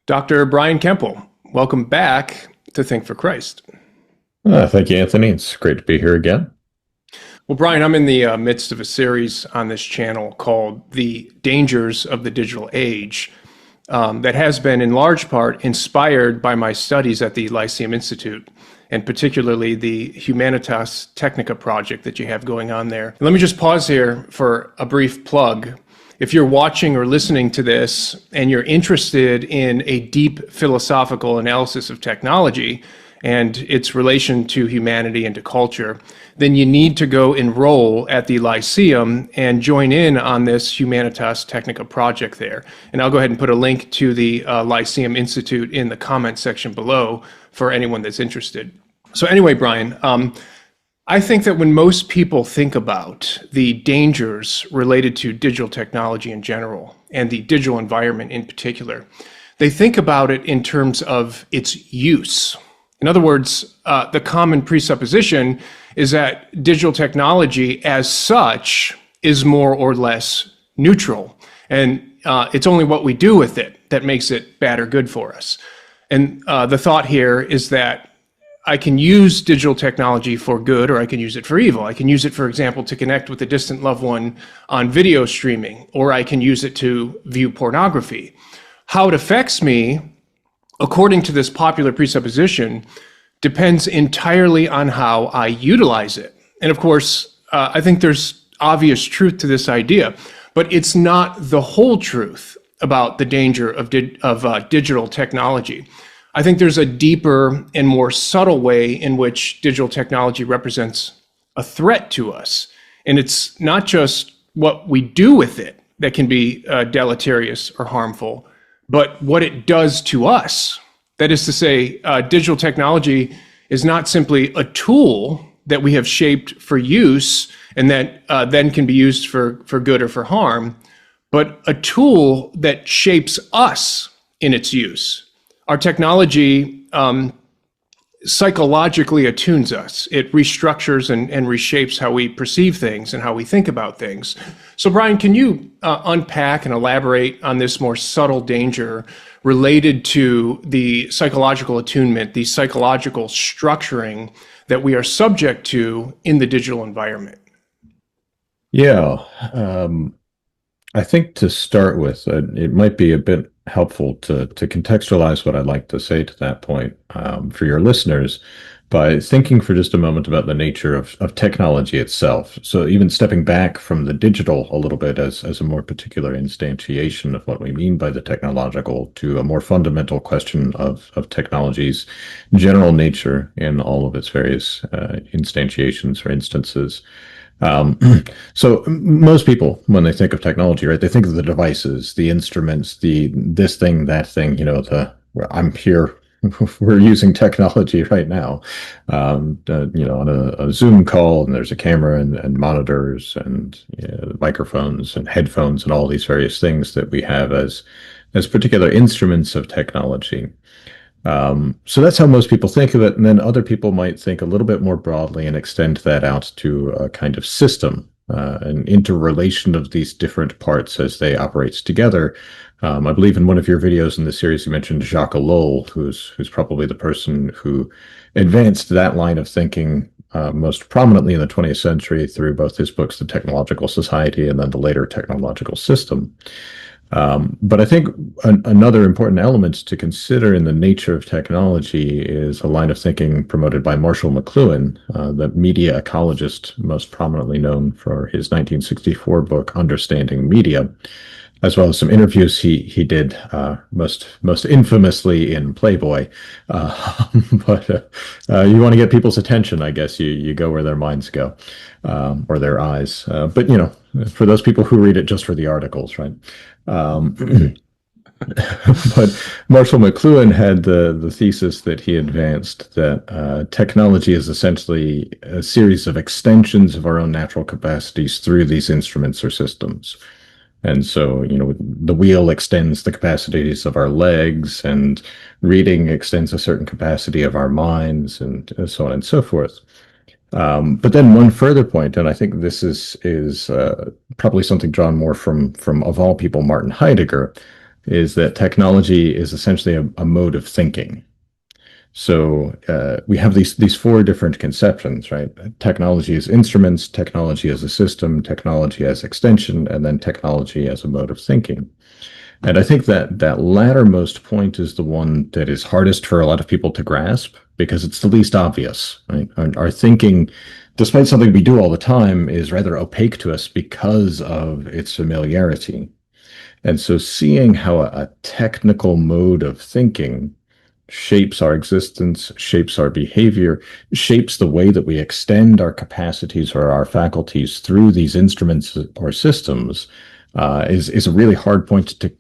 Dr. Brian Kemple, welcome back to Think for Christ. Thank you, Anthony. It's great to be here again. Well, Brian, I'm in the midst of a series on this channel called The Dangers of the Digital Age that has been in large part inspired by my studies at the Lyceum Institute, and particularly the Humanitas Technica project that you have going on there. Let me just pause here for a brief plug. If you're watching or listening to this and you're interested in a deep philosophical analysis of technology and its relation to humanity and to culture, then you need to go enroll at the Lyceum and join in on this Humanitas Technica project there. And I'll go ahead and put a link to the Lyceum Institute in the comment section below for anyone that's interested. So anyway, Brian, I think that when most people think about the dangers related to digital technology in general and the digital environment in particular, they think about it in terms of its use. In other words, the common presupposition is that digital technology as such is more or less neutral, and it's only what we do with it that makes it bad or good for us. And the thought here is that I can use digital technology for good, or I can use it for evil. I can use it, for example, to connect with a distant loved one on video streaming, or I can use it to view pornography. How it affects me, according to this popular presupposition, depends entirely on how I utilize it. And of course, I think there's obvious truth to this idea, but it's not the whole truth about the danger of digital technology. I think there's a deeper and more subtle way in which digital technology represents a threat to us. And it's not just what we do with it that can be deleterious or harmful, but what it does to us. That is to say, digital technology is not simply a tool that we have shaped for use and that then can be used for good or for harm, but a tool that shapes us in its use. Our technology psychologically attunes us. It restructures and reshapes how we perceive things and how we think about things. So, Brian, can you unpack and elaborate on this more subtle danger related to the psychological attunement, the psychological structuring that we are subject to in the digital environment? Yeah, I think to start with, it might be a bit helpful to contextualize what I'd like to say to that point for your listeners by thinking for just a moment about the nature of technology itself. So even stepping back from the digital a little bit as a more particular instantiation of what we mean by the technological to a more fundamental question of technology's general nature in all of its various instantiations or instances. So most people, when they think of technology, right, they think of the devices, the instruments, this thing, that thing, I'm here, we're using technology right now, on a Zoom call, and there's a camera and monitors and microphones and headphones and all these various things that we have as particular instruments of technology. So that's how most people think of it. And then other people might think a little bit more broadly and extend that out to a kind of system, an interrelation of these different parts as they operate together. I believe in one of your videos in the series, you mentioned Jacques Ellul, who's probably the person who advanced that line of thinking most prominently in the 20th century through both his books, The Technological Society and then the later Technological System. But I think another important element to consider in the nature of technology is a line of thinking promoted by Marshall McLuhan, the media ecologist most prominently known for his 1964 book, Understanding Media, as well as some interviews he did, most infamously in Playboy. But you want to get people's attention, I guess you go where their minds go, or their eyes. But for those people who read it just for the articles, right? But Marshall McLuhan had the thesis that he advanced that technology is essentially a series of extensions of our own natural capacities through these instruments or systems. And so, the wheel extends the capacities of our legs, and reading extends a certain capacity of our minds, and so on and so forth. But then one further point, and I think this is probably something drawn more from of all people, Martin Heidegger, is that technology is essentially a mode of thinking. So we have these four different conceptions, right? Technology as instruments, technology as a system, technology as extension, and then technology as a mode of thinking. And I think that that lattermost point is the one that is hardest for a lot of people to grasp because it's the least obvious, right? Our thinking, despite something we do all the time, is rather opaque to us because of its familiarity. And so seeing how a technical mode of thinking shapes our existence, shapes our behavior, shapes the way that we extend our capacities or our faculties through these instruments or systems is a really hard point to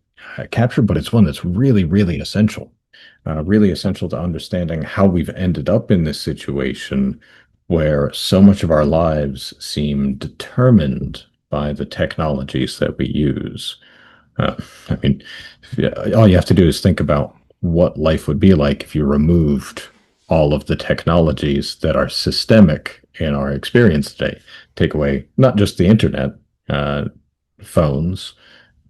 capture, but it's one that's really, really essential to understanding how we've ended up in this situation where so much of our lives seem determined by the technologies that we use. I mean, all you have to do is think about what life would be like if you removed all of the technologies that are systemic in our experience today. Take away not just the internet, phones,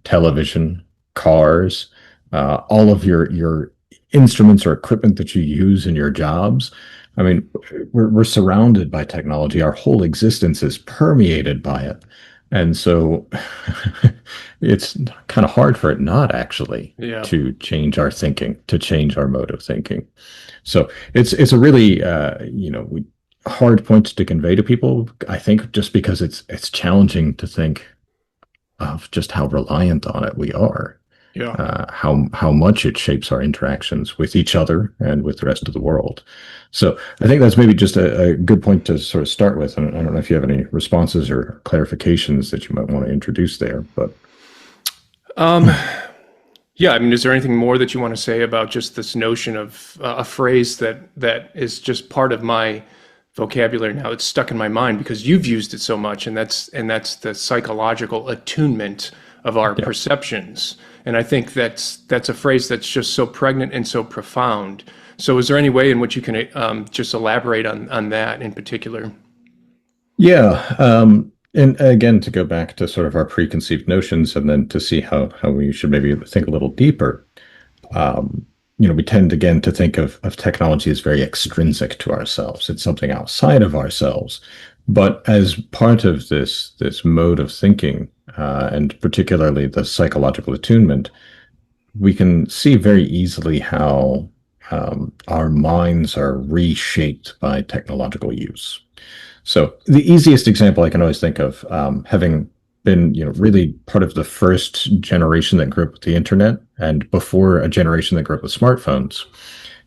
television, cars, all of your instruments or equipment that you use in your jobs. I mean, we're surrounded by technology. Our whole existence is permeated by it. And so it's kind of hard for it not actually Yeah. to change our thinking, to change our mode of thinking. So it's a really hard point to convey to people. I think just because it's challenging to think of just how reliant on it we are, Yeah. how much it shapes our interactions with each other and with the rest of the world. So I think that's maybe just a good point to sort of start with. And I don't know if you have any responses or clarifications that you might want to introduce there, but Yeah, I mean, is there anything more that you want to say about just this notion of a phrase that is just part of my vocabulary now? It's stuck in my mind because you've used it so much, and that's the psychological attunement of our yeah. perceptions. And I think that's a phrase that's just so pregnant and so profound. So, is there any way in which you can just elaborate on that in particular? Yeah. And again, to go back to sort of our preconceived notions and then to see how we should maybe think a little deeper. Um, we tend again to think of technology as very extrinsic to ourselves. It's something outside of ourselves. But as part of this mode of thinking, and particularly the psychological attunement, we can see very easily how our minds are reshaped by technological use. So the easiest example I can always think of, having been, really part of the first generation that grew up with the internet and before a generation that grew up with smartphones,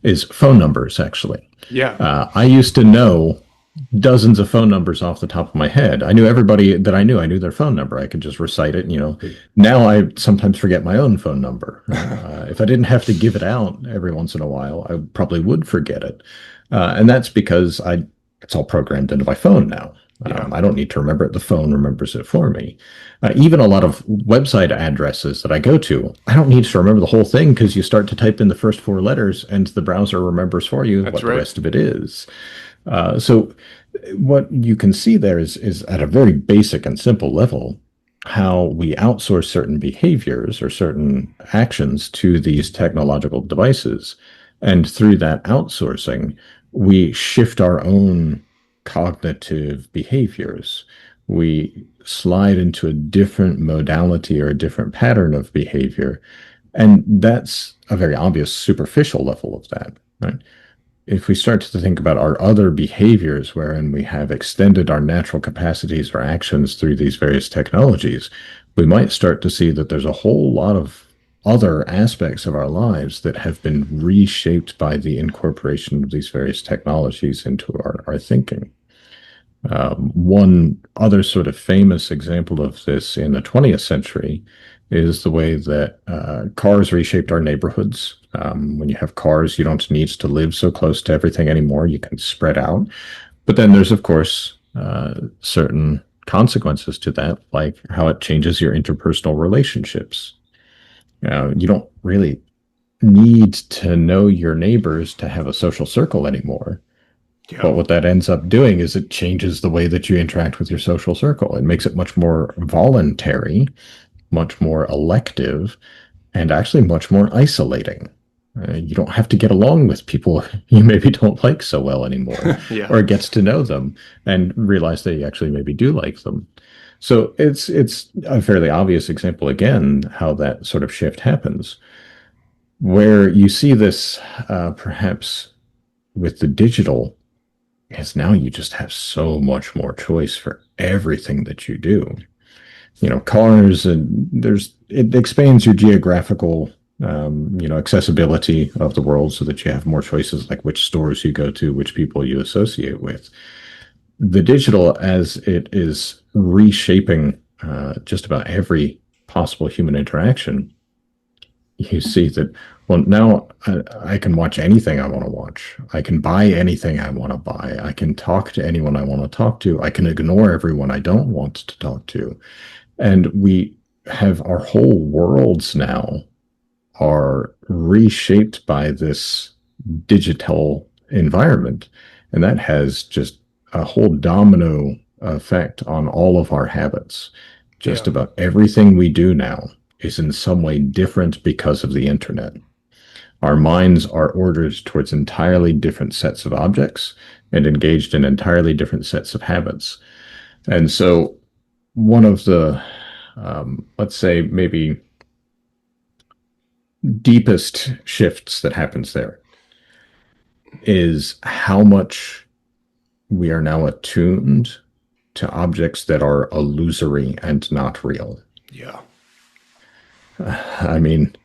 is phone numbers, actually. Yeah, I used to know dozens of phone numbers off the top of my head. I knew everybody that I knew. I knew their phone number. I could just recite it. Now I sometimes forget my own phone number. If I didn't have to give it out every once in a while, I probably would forget it. And that's because it's all programmed into my phone now. yeah, I don't need to remember it. The phone remembers it for me. Even a lot of website addresses that I go to, I don't need to remember the whole thing because you start to type in the first four letters and the browser remembers for you that's what the right. rest of it is. So what you can see there is at a very basic and simple level how we outsource certain behaviors or certain actions to these technological devices. And through that outsourcing, we shift our own cognitive behaviors. We slide into a different modality or a different pattern of behavior. And that's a very obvious superficial level of that, right? If we start to think about our other behaviors wherein we have extended our natural capacities or actions through these various technologies, we might start to see that there's a whole lot of other aspects of our lives that have been reshaped by the incorporation of these various technologies into our thinking. One other sort of famous example of this in the 20th century is the way that cars reshaped our neighborhoods. When you have cars, you don't need to live so close to everything anymore. You can spread out. But then there's, of course, certain consequences to that, like how it changes your interpersonal relationships. You don't really need to know your neighbors to have a social circle anymore. Yeah, But what that ends up doing is it changes the way that you interact with your social circle. It makes it much more voluntary, much more elective, and actually much more isolating. You don't have to get along with people you maybe don't like so well anymore, Yeah. or gets to know them and realize that you actually maybe do like them. So it's a fairly obvious example again how that sort of shift happens, where you see this perhaps with the digital, is now you just have so much more choice for everything that you do. Cars, and it expands your geographical accessibility of the world so that you have more choices, like which stores you go to, which people you associate with. The digital, as it is reshaping just about every possible human interaction, you see that, well, now I can watch anything I want to watch. I can buy anything I want to buy. I can talk to anyone I want to talk to. I can ignore everyone I don't want to talk to. And we have our whole worlds now are reshaped by this digital environment. And that has just a whole domino effect on all of our habits. Just Yeah. about everything we do now is in some way different because of the internet. Our minds are ordered towards entirely different sets of objects and engaged in entirely different sets of habits. And so one of the, let's say, maybe deepest shifts that happens there is how much we are now attuned to objects that are illusory and not real. Yeah. I mean,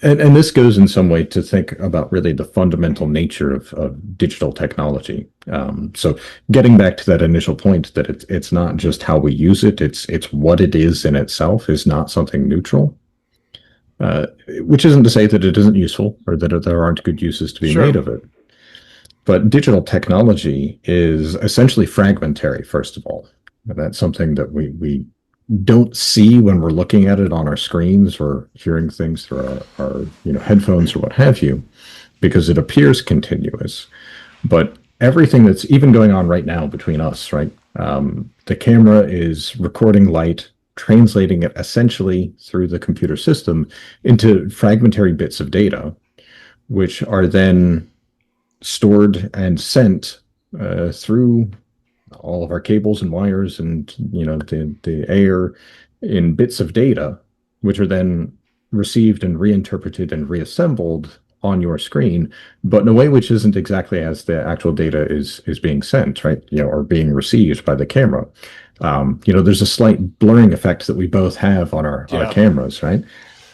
and this goes in some way to think about really the fundamental nature of digital technology. So getting back to that initial point that it's not just how we use it, it's what it is in itself is not something neutral. Which isn't to say that it isn't useful or that there aren't good uses to be Sure. made of it. But digital technology is essentially fragmentary, first of all. And that's something that we don't see when we're looking at it on our screens or hearing things through our headphones or what have you, because it appears continuous. But everything that's even going on right now between us, right? The camera is recording light, translating it essentially through the computer system into fragmentary bits of data, which are then stored and sent through all of our cables and wires and the air in bits of data, which are then received and reinterpreted and reassembled on your screen, but in a way which isn't exactly as the actual data is being sent, right? Or being received by the camera. There's a slight blurring effect that we both have on our cameras, right?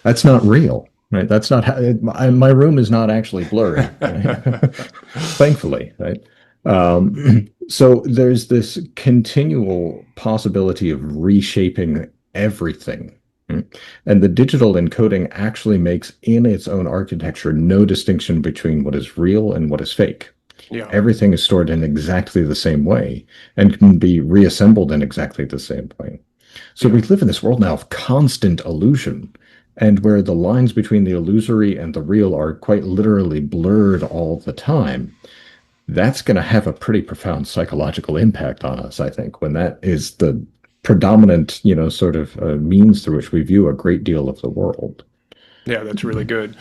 That's not real, right? That's not how my room is not actually blurry, right? Thankfully, right? So there's this continual possibility of reshaping everything. And the digital encoding actually makes in its own architecture no distinction between what is real and what is fake. Yeah. Everything is stored in exactly the same way and can be reassembled in exactly the same way. So we live in this world now of constant illusion, and where the lines between the illusory and the real are quite literally blurred all the time. That's going to have a pretty profound psychological impact on us, I think, when that is the predominant, sort of means through which we view a great deal of the world. Yeah, that's really good.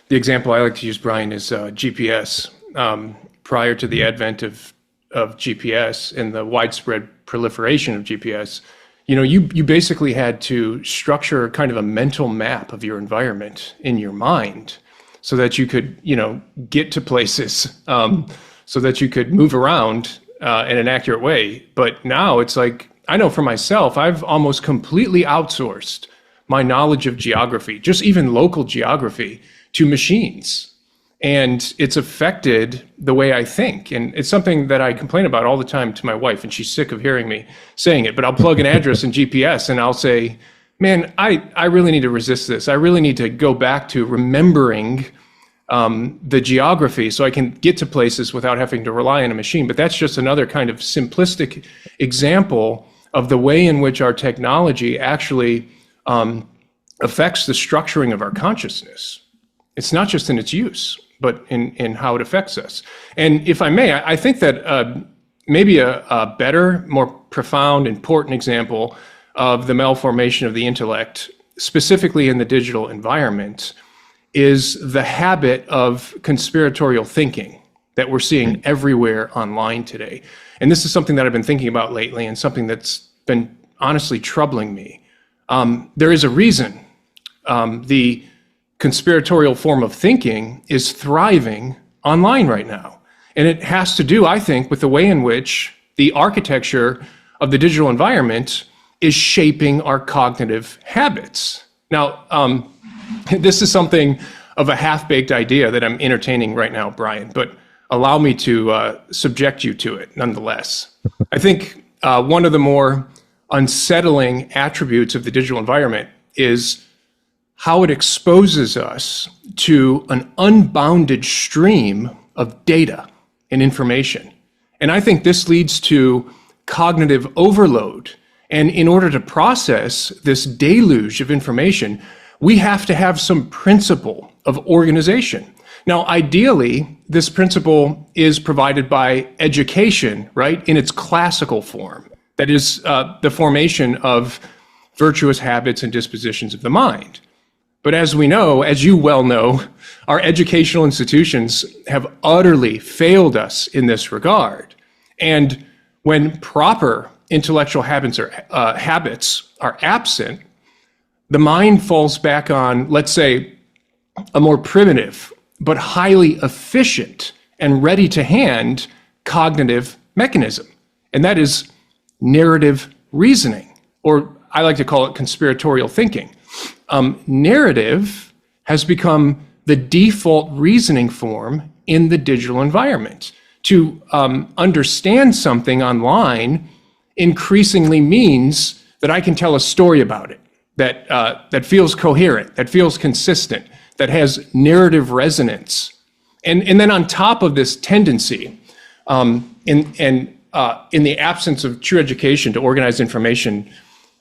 The example I like to use, Brian, is GPS. Prior to the advent of GPS and the widespread proliferation of GPS, you basically had to structure kind of a mental map of your environment in your mind so that you could, get to places, so that you could move around in an accurate way. But now it's like, I know for myself, I've almost completely outsourced my knowledge of geography, just even local geography, to machines. And it's affected the way I think. And it's something that I complain about all the time to my wife, and she's sick of hearing me saying it. But I'll plug an address in GPS and I'll say, man, I really need to resist this. I really need to go back to remembering the geography so I can get to places without having to rely on a machine. But that's just another kind of simplistic example of the way in which our technology actually affects the structuring of our consciousness. It's not just in its use, but in how it affects us. And if I may, I think that maybe a better, more profound, important example of the malformation of the intellect specifically in the digital environment, is the habit of conspiratorial thinking that we're seeing everywhere online today. And this is something that I've been thinking about lately, and something that's been honestly troubling me. There is a reason the conspiratorial form of thinking is thriving online right now. And it has to do, I think, with the way in which the architecture of the digital environment is shaping our cognitive habits. Now, this is something of a half-baked idea that I'm entertaining right now, Brian, but allow me to subject you to it nonetheless. I think one of the more unsettling attributes of the digital environment is how it exposes us to an unbounded stream of data and information. And I think this leads to cognitive overload. And in order to process this deluge of information, we have to have some principle of organization. Now, ideally, this principle is provided by education, right, in its classical form. That is the formation of virtuous habits and dispositions of the mind. But as we know, as you well know, our educational institutions have utterly failed us in this regard. And when proper intellectual habits are absent, the mind falls back on, let's say, a more primitive but highly efficient and ready to hand cognitive mechanism. And that is narrative reasoning, or I like to call it conspiratorial thinking. Narrative has become the default reasoning form in the digital environment. To understand something online increasingly means that I can tell a story about it, that feels coherent, that feels consistent, that has narrative resonance. And then on top of this tendency, in the absence of true education to organize information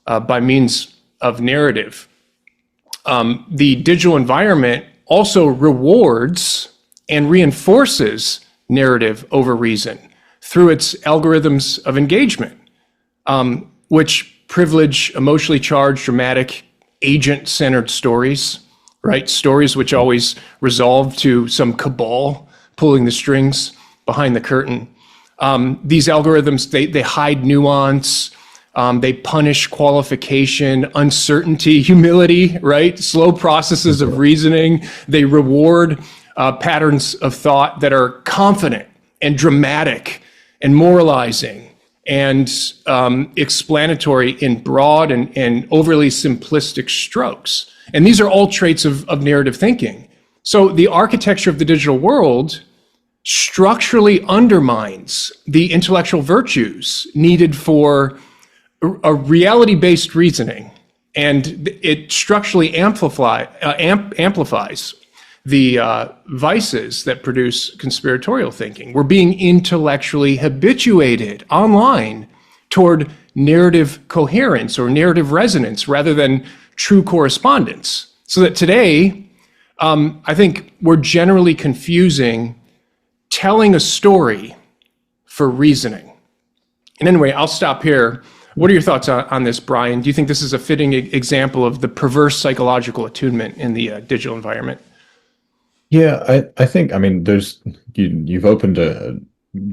by means of narrative, the digital environment also rewards and reinforces narrative over reason through its algorithms of engagement, which privilege emotionally charged, dramatic, agent-centered stories, right? Stories which always resolve to some cabal pulling the strings behind the curtain. These algorithms, they hide nuance, they punish qualification, uncertainty, humility, right? Slow processes of reasoning. They reward patterns of thought that are confident and dramatic and moralizing and explanatory in broad and overly simplistic strokes. And these are all traits of narrative thinking. So the architecture of the digital world structurally undermines the intellectual virtues needed for a reality-based reasoning, and it structurally amplifies the vices that produce conspiratorial thinking. We're being intellectually habituated online toward narrative coherence or narrative resonance rather than true correspondence. So that today, I think we're generally confusing telling a story for reasoning. And anyway, I'll stop here. What are your thoughts on this, Brian? Do you think this is a fitting example of the perverse psychological attunement in the digital environment? Yeah, I think, I mean, you've opened a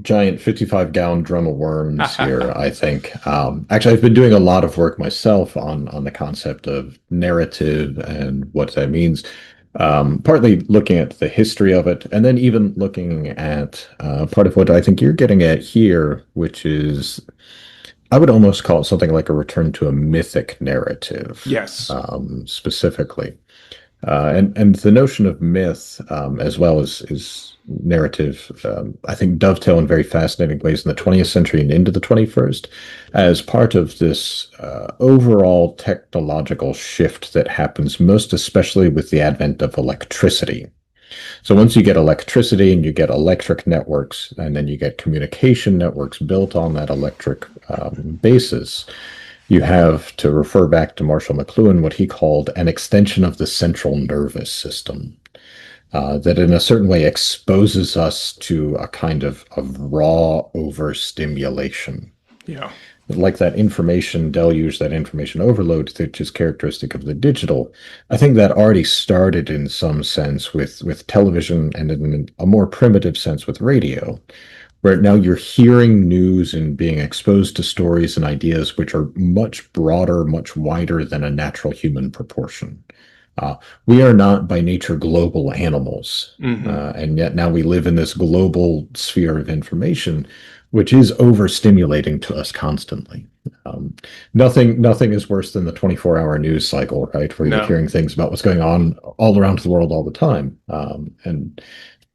giant 55-gallon drum of worms here, I think. Actually, I've been doing a lot of work myself on the concept of narrative and what that means. Partly looking at the history of it, and then even looking at part of what I think you're getting at here, which is, I would almost call it something like a return to a mythic narrative. Yes. Specifically. And the notion of myth, as well as narrative, I think dovetail in very fascinating ways in the 20th century and into the 21st as part of this overall technological shift that happens most especially with the advent of electricity. So once you get electricity and you get electric networks, and then you get communication networks built on that electric basis, you have, to refer back to Marshall McLuhan, what he called an extension of the central nervous system, that in a certain way exposes us to a kind of raw overstimulation. Yeah. like that information deluge, that information overload that is characteristic of the digital. I think that already started in some sense with television, and in a more primitive sense with radio, where now you're hearing news and being exposed to stories and ideas which are much broader, much wider than a natural human proportion. Uh, we are not by nature global animals, Hmm. and yet now we live in this global sphere of information, which is overstimulating to us constantly. Um, nothing is worse than the 24-hour news cycle, right? Where you're No. hearing things about what's going on all around the world all the time. And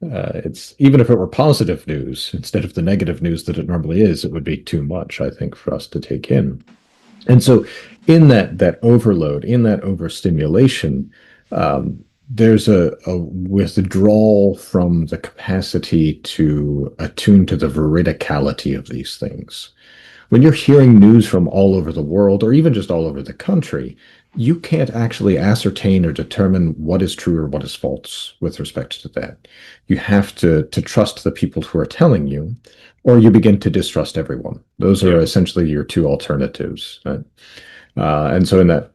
it's even if it were positive news instead of the negative news that it normally is, it would be too much, I think, for us to take in. And so, in that overload, in that overstimulation, there's a withdrawal from the capacity to attune to the veridicality of these things. When you're hearing news from all over the world, or even just all over the country, you can't actually ascertain or determine what is true or what is false with respect to that. You have to trust the people who are telling you, or you begin to distrust everyone. Those are Yeah. essentially your two alternatives. Right? And so, in that,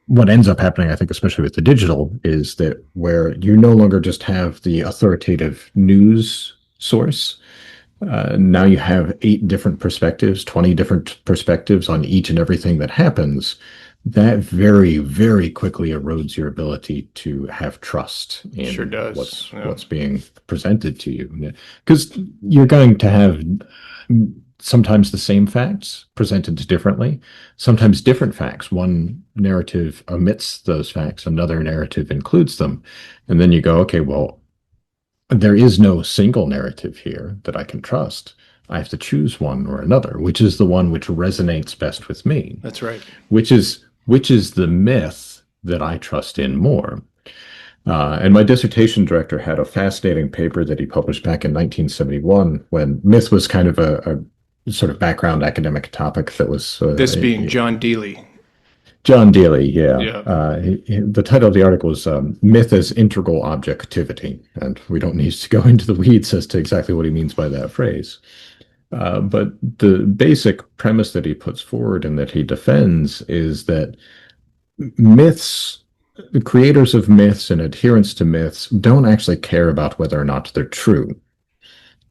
what ends up happening, I think, especially with the digital, is that where you no longer just have the authoritative news source, now you have 8 different perspectives, 20 different perspectives on each and everything that happens. That very, very quickly erodes your ability to have trust Sure in does. what's Yeah. what's being presented to you. Because you're going to have sometimes the same facts presented differently, sometimes different facts. One narrative omits those facts, another narrative includes them. And then you go, okay, well, there is no single narrative here that I can trust. I have to choose one or another, which is the one which resonates best with me, That's right. which is the myth that I trust in more. And my dissertation director had a fascinating paper that he published back in 1971 when myth was kind of a sort of background academic topic that was This being John Deely. John Deely, yeah. Yeah. The title of the article is Myth as Integral Objectivity. And we don't need to go into the weeds as to exactly what he means by that phrase. But the basic premise that he puts forward and that he defends is that myths, the creators of myths and adherents to myths don't actually care about whether or not they're true.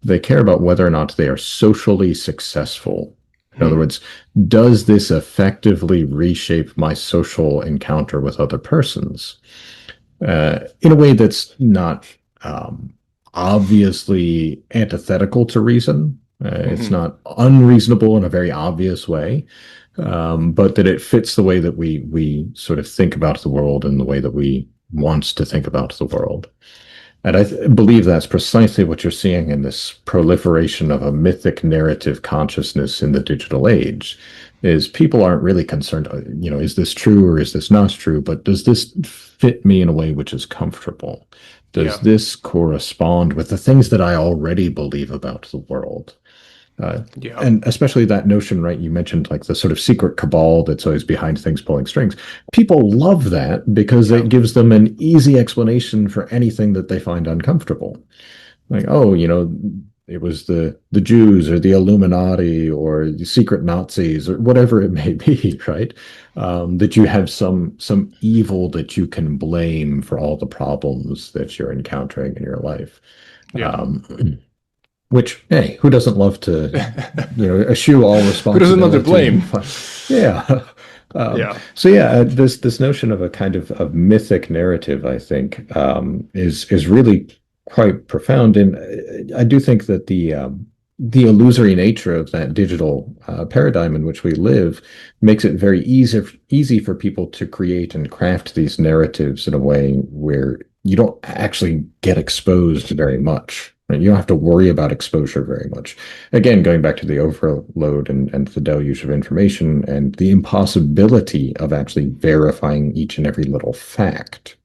They care about whether or not they are socially successful. In other Hmm. words, does this effectively reshape my social encounter with other persons in a way that's not obviously antithetical to reason? It's Hmm. not unreasonable in a very obvious way, but that it fits the way that we sort of think about the world and the way that we want to think about the world. And believe that's precisely what you're seeing in this proliferation of a mythic narrative consciousness in the digital age. Is people aren't really concerned, is this true or is this not true? But does this fit me in a way which is comfortable? Does Yeah. this correspond with the things that I already believe about the world? Uh, Yeah. and especially that notion, right? You mentioned like the sort of secret cabal that's always behind things pulling strings. People love that because Yeah. it gives them an easy explanation for anything that they find uncomfortable. Like, oh, it was the Jews or the Illuminati or the secret Nazis or whatever it may be, right? That you have some evil that you can blame for all the problems that you're encountering in your life. Yeah. Um, which, hey, who doesn't love to, eschew all Who doesn't love to responsibility blame? and yeah. Yeah. So yeah, this notion of a kind of mythic narrative, I think, is really quite profound, and I do think that the illusory nature of that digital paradigm in which we live makes it very easy for people to create and craft these narratives in a way where you don't actually get exposed very much. Right? You don't have to worry about exposure very much. Again, going back to the overload and the deluge of information and the impossibility of actually verifying each and every little fact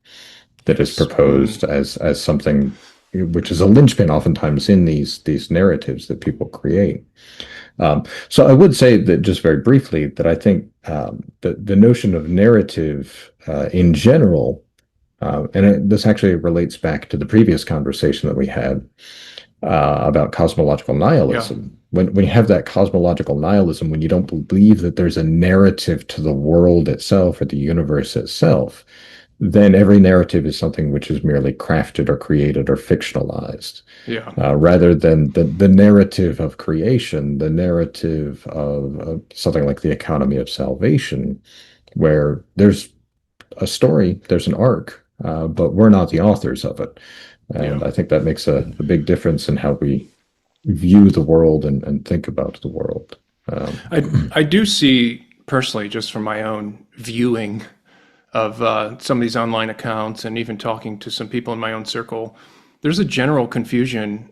that is Yes. proposed as something which is a linchpin oftentimes in these narratives that people create. So I would say that just very briefly that I think the notion of narrative in general, and this actually relates back to the previous conversation that we had, about cosmological Yeah. nihilism. When you have that cosmological nihilism, when you don't believe that there's a narrative to the world itself or the universe itself, then every narrative is something which is merely crafted or created or fictionalized, Yeah. rather than the narrative of creation, the narrative of something like the economy of salvation, where there's a story, there's an arc, but we're not the authors of it. Yeah. And I think that makes a big difference in how we view the world and think about the world. I do see personally, just from my own viewing of some of these online accounts and even talking to some people in my own circle, there's a general confusion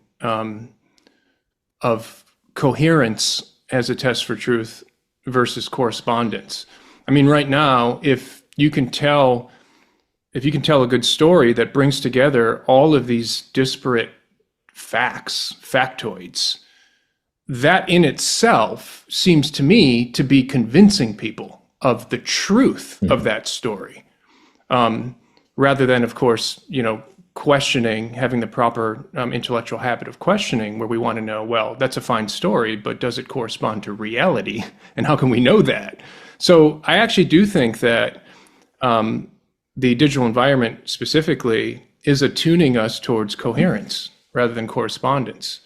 of coherence as a test for truth versus correspondence. I mean, right now, if you can tell a good story that brings together all of these disparate facts, factoids, that in itself seems to me to be convincing people of the truth of that story, rather than, of course, questioning, having the proper intellectual habit of questioning, where we want to know, well, that's a fine story, but does it correspond to reality? And how can we know that? So I actually do think that the digital environment specifically is attuning us towards coherence rather than correspondence.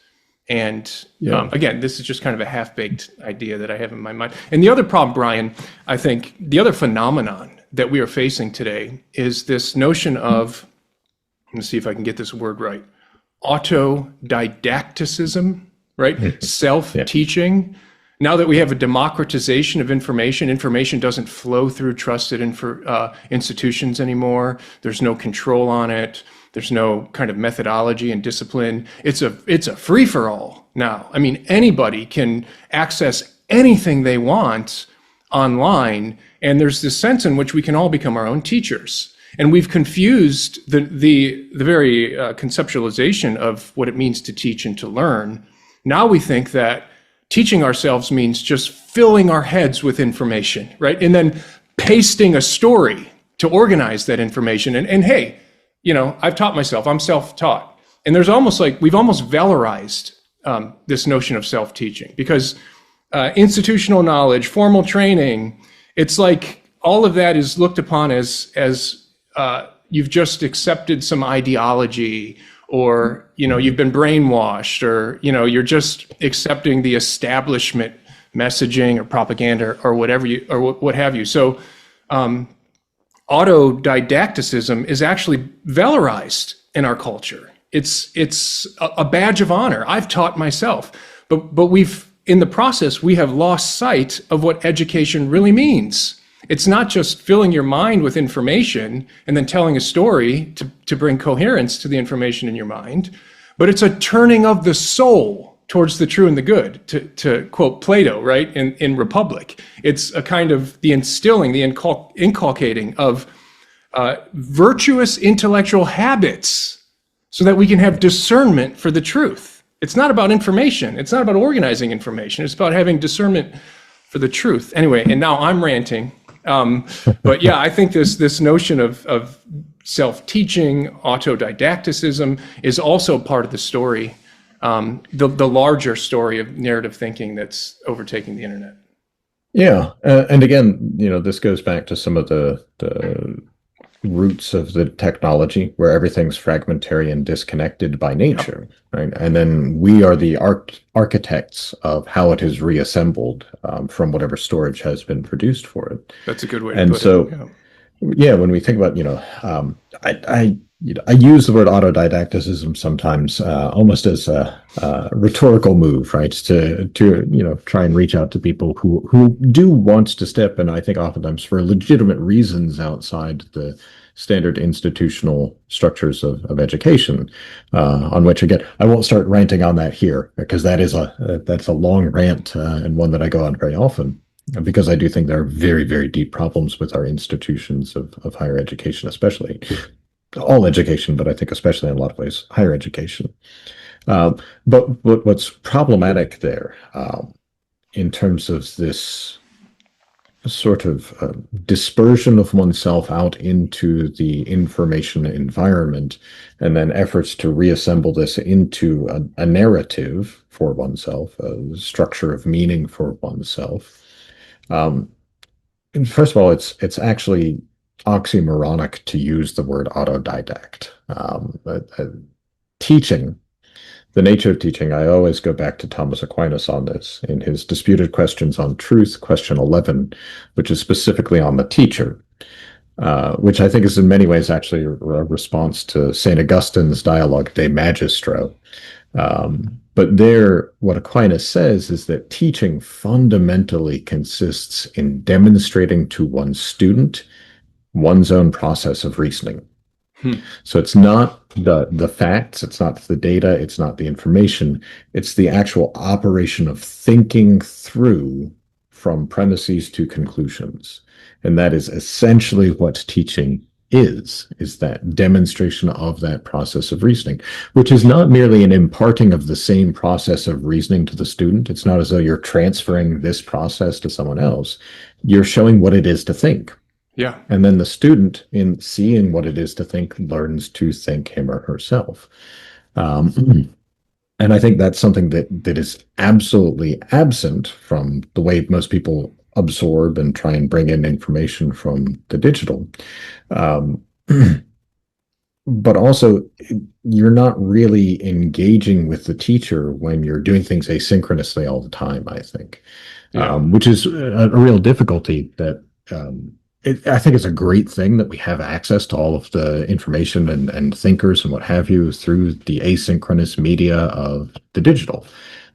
And again, this is just kind of a half-baked idea that I have in my mind. And the other problem, Brian, I think the other phenomenon that we are facing today is this notion of, let's see if I can get this word right, autodidacticism, right? Self-teaching. Now that we have a democratization of information, information doesn't flow through trusted institutions anymore. There's no control on it. There's no kind of methodology and discipline. It's a free-for-all now. I mean, anybody can access anything they want online, and there's this sense in which we can all become our own teachers. And we've confused the very conceptualization of what it means to teach and to learn. Now we think that teaching ourselves means just filling our heads with information, right? And then pasting a story to organize that information. And hey, I've taught myself, I'm self-taught. And there's almost like, we've almost valorized this notion of self-teaching, because institutional knowledge, formal training, it's like all of that is looked upon as you've just accepted some ideology, or you've been brainwashed, or you're just accepting the establishment messaging or propaganda or whatever what have you. So autodidacticism is actually valorized in our culture. It's a badge of honor. I've taught myself, but we've, in the process, we have lost sight of what education really means. It's not just filling your mind with information and then telling a story to bring coherence to the information in your mind, but it's a turning of the soul towards the true and the good, to quote Plato, right, in Republic. It's a kind of the instilling, the inculcating of virtuous intellectual habits so that we can have discernment for the truth. It's not about information. It's not about organizing information. It's about having discernment for the truth. Anyway, and now I'm ranting. But yeah, I think this notion of self-teaching, autodidacticism is also part of the story, the larger story of narrative thinking that's overtaking the internet. Yeah, and again, this goes back to some of the roots of the technology, where everything's fragmentary and disconnected by nature, right? And then we are the architects of how it is reassembled from whatever storage has been produced for it. That's a good way to put it. Yeah, when we think about, I use the word autodidacticism sometimes almost as a rhetorical move, right? To try and reach out to people who do want to step, and I think oftentimes for legitimate reasons, outside the standard institutional structures of education, on which, again, I won't start ranting on that here, because that's a long rant, and one that I go on very often, because I do think there are very, very deep problems with our institutions of higher education, especially all education, but I think especially in a lot of ways, higher education. But what's problematic there, in terms of this sort of dispersion of oneself out into the information environment, and then efforts to reassemble this into a narrative for oneself, a structure of meaning for oneself. Um, and first of all, it's actually oxymoronic to use the word autodidact. Teaching, the nature of teaching, I always go back to Thomas Aquinas on this in his Disputed Questions on Truth, question 11, which is specifically on the teacher, which I think is in many ways actually a response to St. Augustine's Dialogue de Magistro. But there, what Aquinas says is that teaching fundamentally consists in demonstrating to one's student one's own process of reasoning. So it's not the facts, it's not the data, it's not the information, it's the actual operation of thinking through from premises to conclusions. And that is essentially what teaching is that demonstration of that process of reasoning, which is not merely an imparting of the same process of reasoning to the student. It's not as though you're transferring this process to someone else. You're showing what it is to think. Yeah. And then the student, in seeing what it is to think, learns to think him or herself. And I think that's something that is absolutely absent from the way most people absorb and try and bring in information from the digital. But also, you're not really engaging with the teacher when you're doing things asynchronously all the time, I think, which is a real difficulty that I think it's a great thing that we have access to all of the information and thinkers and what have you through the asynchronous media of the digital.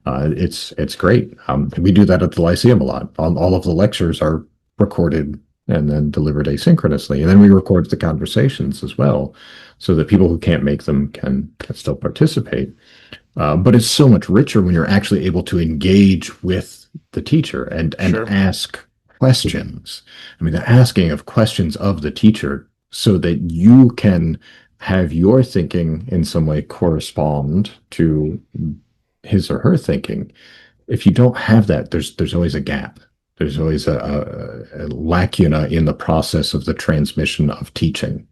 It's great. We do that at the Lyceum a lot. All of the lectures are recorded and then delivered asynchronously. And then we record the conversations as well, so that people who can't make them can still participate. But it's so much richer when you're actually able to engage with the teacher and Sure. ask questions. I mean, the asking of questions of the teacher so that you can have your thinking in some way correspond to his or her thinking. If you don't have that, there's always a gap. There's always a lacuna in the process of the transmission of teaching.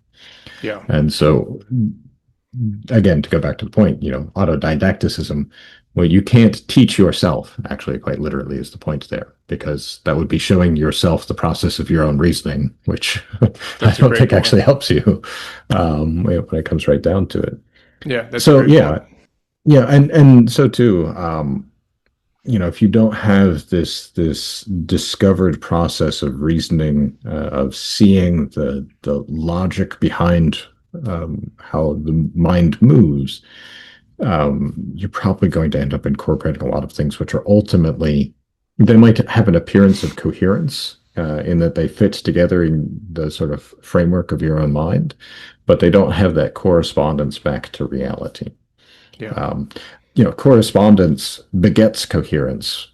Yeah. And so, again, to go back to the point, autodidacticism, well, you can't teach yourself, actually, quite literally, is the point there, because that would be showing yourself the process of your own reasoning, which I don't think actually helps you when it comes right down to it. Yeah. That's so, a great point. Yeah. And so, too, if you don't have this discovered process of reasoning, of seeing the logic behind how the mind moves, you're probably going to end up incorporating a lot of things which are ultimately, they might have an appearance of coherence in that they fit together in the sort of framework of your own mind, but they don't have that correspondence back to reality. Yeah. Correspondence begets coherence.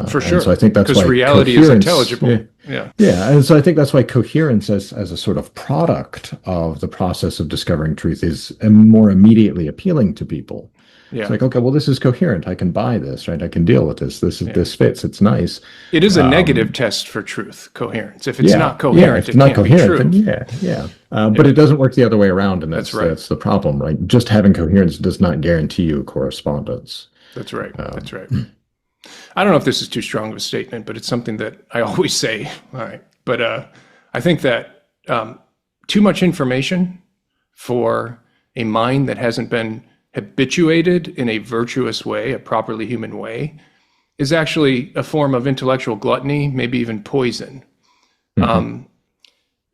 For sure. And so I think that's why reality is intelligible. Yeah. And so I think that's why coherence as a sort of product of the process of discovering truth is more immediately appealing to people. Yeah. It's like, okay, well, this is coherent. I can buy this, right? I can deal with this. This fits. It's nice. It is a negative test for truth, coherence. If it's not coherent, if it's not coherent, then but it doesn't work the other way around, and that's right. That's the problem, right? Just having coherence does not guarantee you correspondence. That's right. That's right. I don't know if this is too strong of a statement, but it's something that I always say. All right. But I think that too much information for a mind that hasn't been habituated in a virtuous way, a properly human way, is actually a form of intellectual gluttony, maybe even poison. Mm-hmm.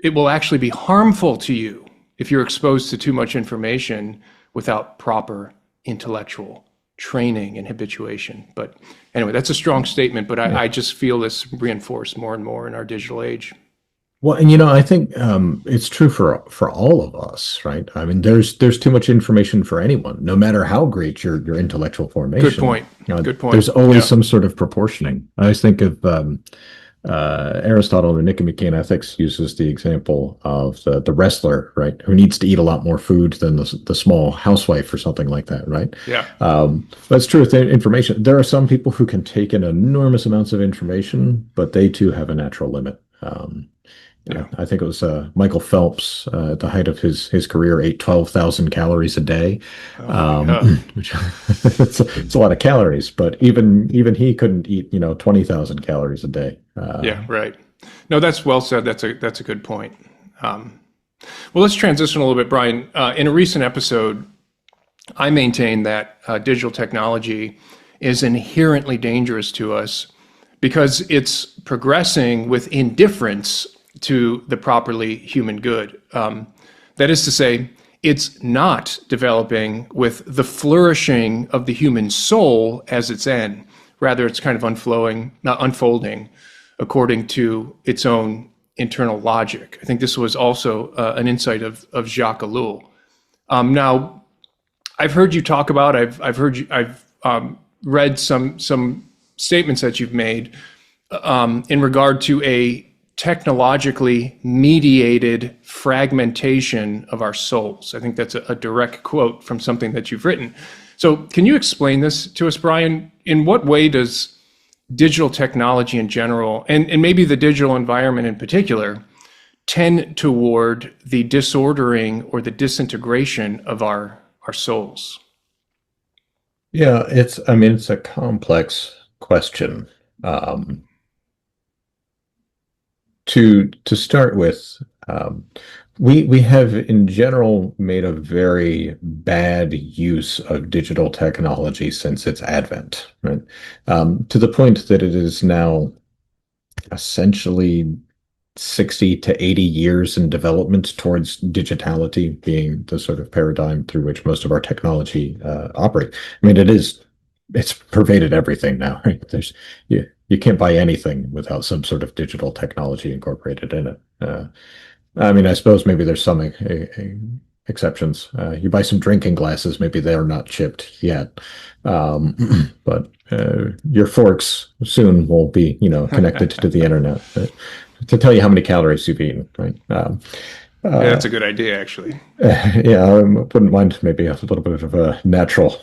It will actually be harmful to you if you're exposed to too much information without proper intellectual training and habituation. But anyway, that's a strong statement, but I just feel this reinforced more and more in our digital age. Well, and I think it's true for all of us, right? I mean, there's too much information for anyone, no matter how great your intellectual formation. Good point. Good point. There's always some sort of proportioning. I always think of Aristotle in the Nicomachean Ethics uses the example of the wrestler, right, who needs to eat a lot more food than the small housewife or something like that, right? Yeah. That's true with information. There are some people who can take in enormous amounts of information, but they too have a natural limit. Yeah. I think it was Michael Phelps at the height of his career ate 12,000 calories a day, Oh my God. which it's a lot of calories. But even he couldn't eat 20,000 calories a day. Yeah. Right. No, that's well said. That's a good point. Well, let's transition a little bit, Brian. In a recent episode, I maintain that digital technology is inherently dangerous to us because it's progressing with indifference to the properly human good. That is to say, it's not developing with the flourishing of the human soul as its end. Rather, it's kind of unfolding according to its own internal logic. I think this was also an insight of Jacques Ellul. Now, I've heard you talk about. I've read some statements that you've made in regard to a technologically mediated fragmentation of our souls. I think that's a direct quote from something that you've written. So, can you explain this to us, Brian? In what way does digital technology in general, and maybe the digital environment in particular, tend toward the disordering or the disintegration of our souls? Yeah, it's a complex question. To start with, we have in general made a very bad use of digital technology since its advent, right? To the point that it is now essentially 60 to 80 years in development towards digitality being the sort of paradigm through which most of our technology operate. I mean, it's pervaded everything now, right? You can't buy anything without some sort of digital technology incorporated in it. I mean, I suppose maybe there's some exceptions. You buy some drinking glasses, maybe they're not chipped yet, but your forks soon will be, connected to the internet to tell you how many calories you've eaten, right? Yeah, that's a good idea, actually. Yeah, I wouldn't mind maybe a little bit of a natural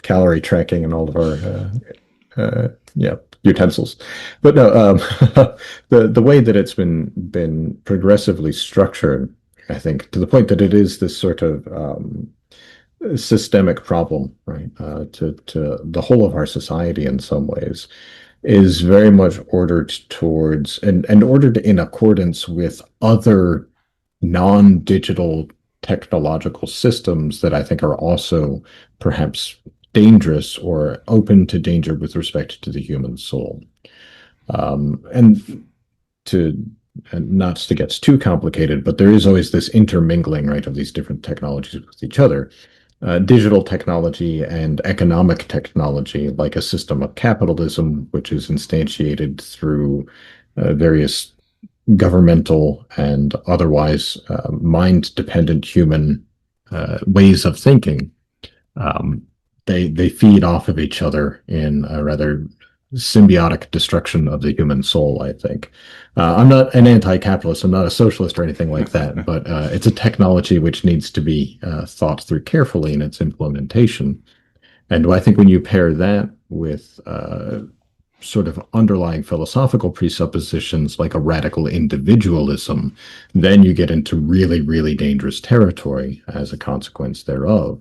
calorie tracking in all of our utensils. But no, the way that it's been progressively structured, I think, to the point that it is this sort of systemic problem, right, to the whole of our society in some ways, is very much ordered towards and ordered in accordance with other non-digital technological systems that I think are also perhaps dangerous or open to danger with respect to the human soul. And not to get too complicated, but there is always this intermingling, right, of these different technologies with each other. Digital technology and economic technology, like a system of capitalism, which is instantiated through various governmental and otherwise mind-dependent human ways of thinking. They feed off of each other in a rather symbiotic destruction of the human soul, I think. I'm not an anti-capitalist, I'm not a socialist or anything like that, but it's a technology which needs to be thought through carefully in its implementation. And I think when you pair that with sort of underlying philosophical presuppositions like a radical individualism, then you get into really, really dangerous territory as a consequence thereof.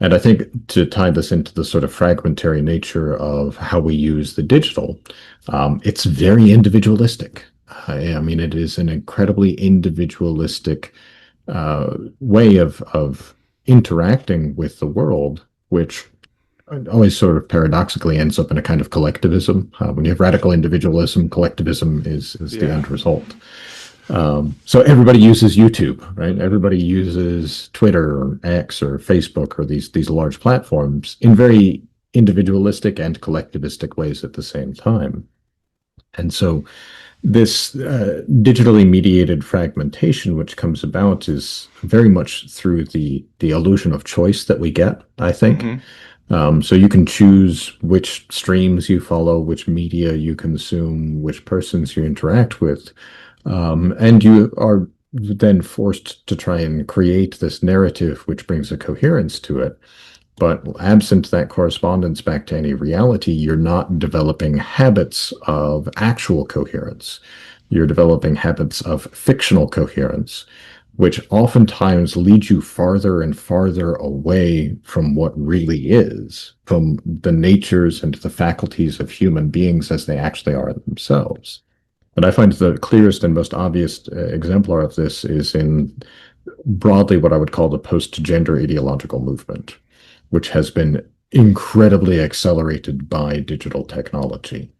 And I think to tie this into the sort of fragmentary nature of how we use the digital, it's very individualistic. I mean, it is an incredibly individualistic way of interacting with the world, which always sort of paradoxically ends up in a kind of collectivism. When you have radical individualism, collectivism is the end result. So everybody uses YouTube, right? Everybody uses Twitter or X or Facebook or these large platforms in very individualistic and collectivistic ways at the same time. And so this digitally mediated fragmentation, which comes about, is very much through the illusion of choice that we get, I think. So you can choose which streams you follow, which media you consume, which persons you interact with. And you are then forced to try and create this narrative which brings a coherence to it. But absent that correspondence back to any reality, you're not developing habits of actual coherence. You're developing habits of fictional coherence, which oftentimes lead you farther and farther away from what really is, from the natures and the faculties of human beings as they actually are themselves. And I find the clearest and most obvious exemplar of this is in broadly what I would call the post-gender ideological movement, which has been incredibly accelerated by digital technology.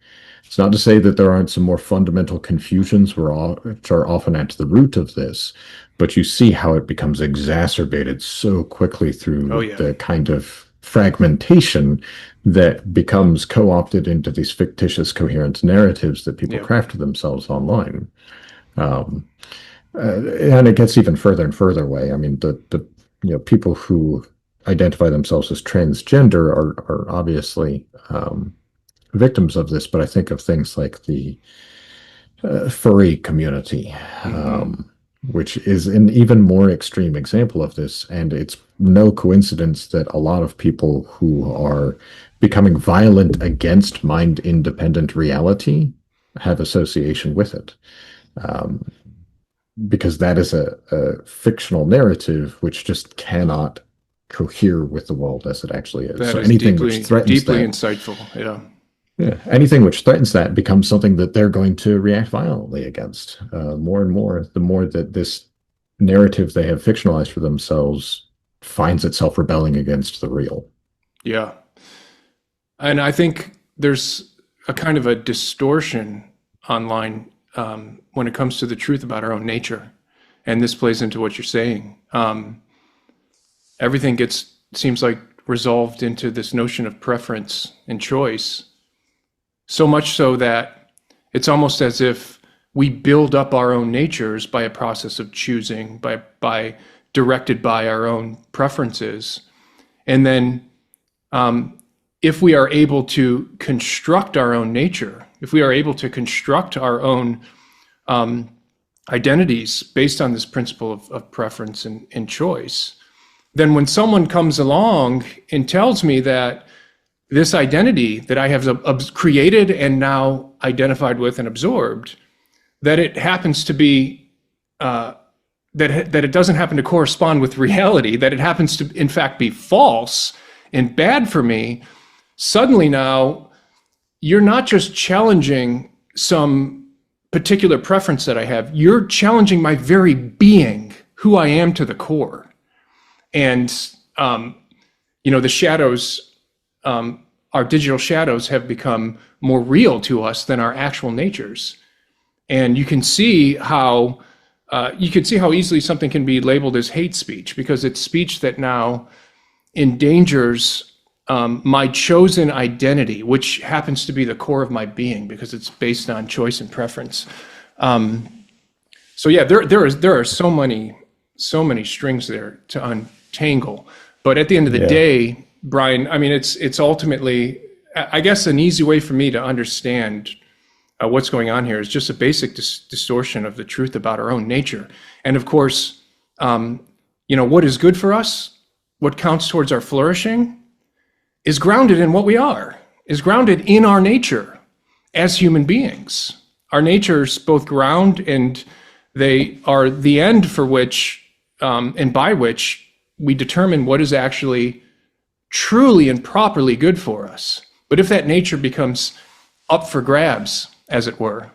It's not to say that there aren't some more fundamental confusions which are often at the root of this, but you see how it becomes exacerbated so quickly through the kind of fragmentation that becomes co-opted into these fictitious coherent narratives that people craft for themselves online. And it gets even further and further away. I mean, the people who identify themselves as transgender are obviously victims of this, but I think of things like the furry community, which is an even more extreme example of this. And it's no coincidence that a lot of people who are becoming violent against mind-independent reality have association with it. Because that is a fictional narrative which just cannot cohere with the world as it actually is. That so is anything deeply, which threatens deeply that, insightful. yeah, anything which threatens that becomes something that they're going to react violently against. More and more, the more that this narrative they have fictionalized for themselves finds itself rebelling against the real. Yeah. And I think there's a kind of a distortion online when it comes to the truth about our own nature. And this plays into what you're saying. Everything seems like resolved into this notion of preference and choice. So much so that it's almost as if we build up our own natures by a process of choosing, by directed by our own preferences. And then if we are able to construct our own nature, if we are able to construct our own identities based on this principle of preference and choice, then when someone comes along and tells me that this identity that I have created and now identified with and absorbed, that it happens to be, that it doesn't happen to correspond with reality, that it happens to in fact be false and bad for me, suddenly now you're not just challenging some particular preference that I have, you're challenging my very being, who I am to the core. And, the shadows, our digital shadows have become more real to us than our actual natures. And you can see how easily something can be labeled as hate speech, because it's speech that now endangers my chosen identity, which happens to be the core of my being, because it's based on choice and preference. So yeah, there are so many strings there to untangle. But at the end of the day, Brian, I mean, it's ultimately, I guess, an easy way for me to understand what's going on here is just a basic distortion of the truth about our own nature. And of course, what is good for us, what counts towards our flourishing, is grounded in what we are, is grounded in our nature as human beings. Our natures both ground, and they are the end for which, and by which, we determine what is actually truly and properly good for us. But if that nature becomes up for grabs, as it were,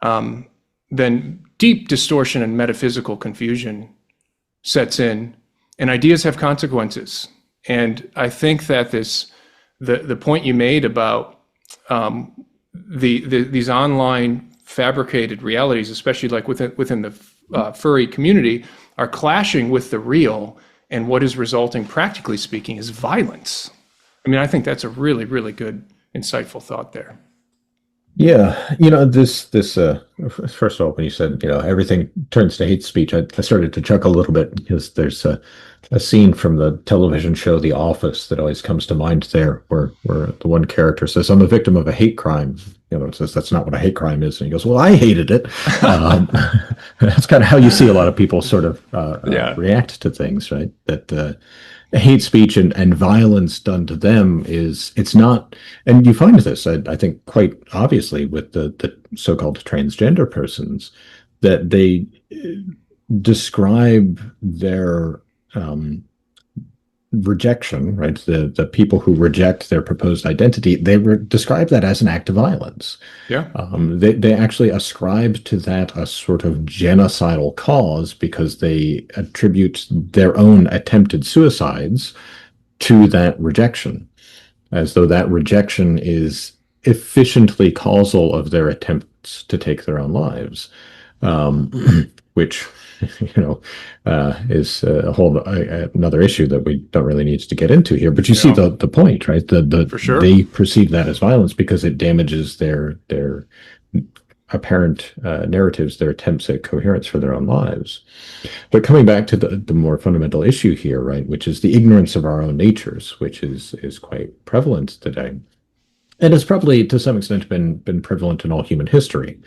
then deep distortion and metaphysical confusion sets in, and ideas have consequences. And I think that the point you made about these online fabricated realities, especially like within the furry community, are clashing with the real, and what is resulting, practically speaking, is violence. I mean, I think that's a really, really good, insightful thought there. Yeah, first of all, when you said, everything turns to hate speech, I started to chuckle a little bit because there's a scene from the television show The Office that always comes to mind there, where the one character says, "I'm a victim of a hate crime." It says that's not what a hate crime is, and he goes, "Well, I hated it." Um, that's kind of how you see a lot of people sort of Yeah. react to things, right? That hate speech and violence done to them it's not, and you find this, I think, quite obviously with the so-called transgender persons, that they describe their rejection, right? The people who reject their proposed identity, describe that as an act of violence. Yeah. They actually ascribe to that a sort of genocidal cause because they attribute their own attempted suicides to that rejection, as though that rejection is efficiently causal of their attempts to take their own lives, which you know is a whole another issue that we don't really need to get into here. But you see Yeah. the point, right? For sure. They perceive that as violence because it damages their apparent narratives, their attempts at coherence for their own lives. But coming back to the more fundamental issue here, right, which is the ignorance of our own natures, which is quite prevalent today, and has probably to some extent been prevalent in all human history.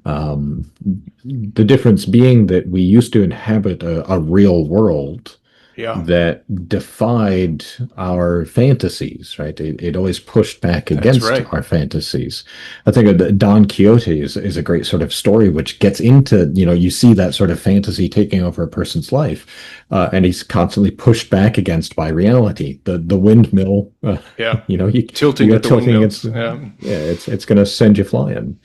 The difference being that we used to inhabit a real world Yeah. that defied our fantasies, right? It always pushed back That's against right. our fantasies. I think Don Quixote is a great sort of story which gets into, you see that sort of fantasy taking over a person's life, and he's constantly pushed back against by reality. The windmill, Yeah. you Tilting got at the tilting windmill. against, Yeah. yeah, it's going to send you flying.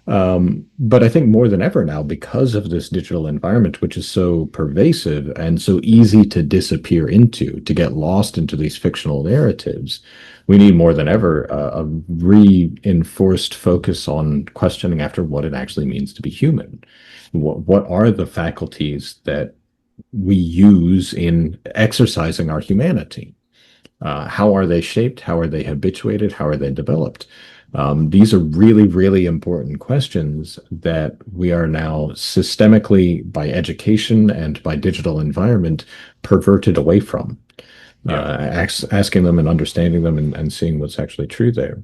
But I think more than ever now, because of this digital environment, which is so pervasive and so easy to disappear into, to get lost into these fictional narratives, we need more than ever a reinforced focus on questioning after what it actually means to be human. What are the faculties that we use in exercising our humanity? How are they shaped? How are they habituated? How are they developed? These are really, really important questions that we are now systemically, by education and by digital environment, perverted away from. Yeah. Asking them and understanding them and seeing what's actually true there.